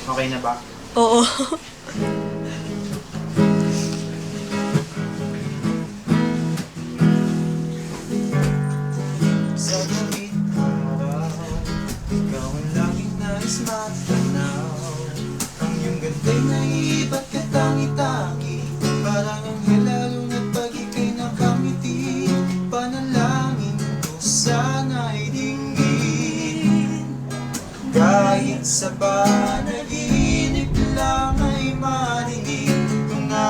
Okay na ba? Oo. Sa tuwing araw, ikaw ang laging nais matanaw. Ang iyong ganda'y naiba't katangi-tangi, parang anghel lalo na't pag ika'y nakangiti. Panalangin ko sana'y dinggin, kahit sa panaginip lang ay marinig ko na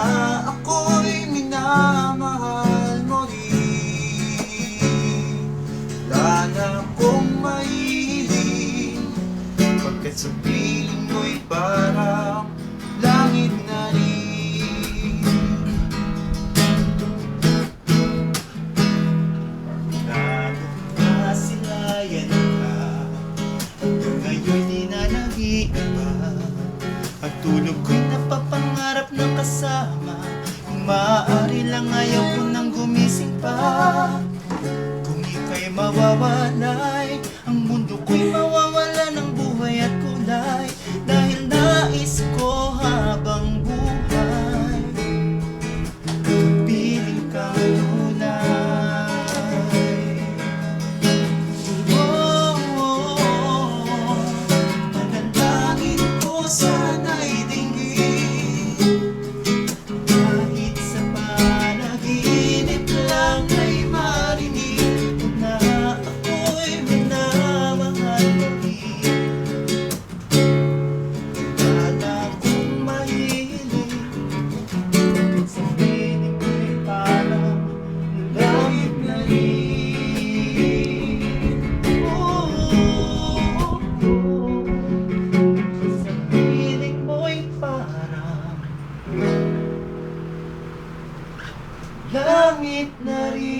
ako'y minamahal mo rin. Wala na akong mahihiling, pagkat sa piling mo'y parang langit na rin. Bago nasilayan ka, hanggang ngayon di na nag-iiba. Ang tulog ko'y napapangarap ng kasama, kung maaari lang ayaw ko nang gumising pa. Kung ika'y mawawalay, ang mundo ko'y mawawala ng buhay at kulay. Dahil nais ko habang buhay, piling kang tunay. Oh, oh, oh. Manalangin ko sana'y dinggin, kahit sa panaginip lang ay marinig ko na ako'y minamahal mo rin. Wala akong mahihiling, sa piling ko'y parang langit na rin. Oh, oh, oh. Sa piling mo'y parang langit na rin.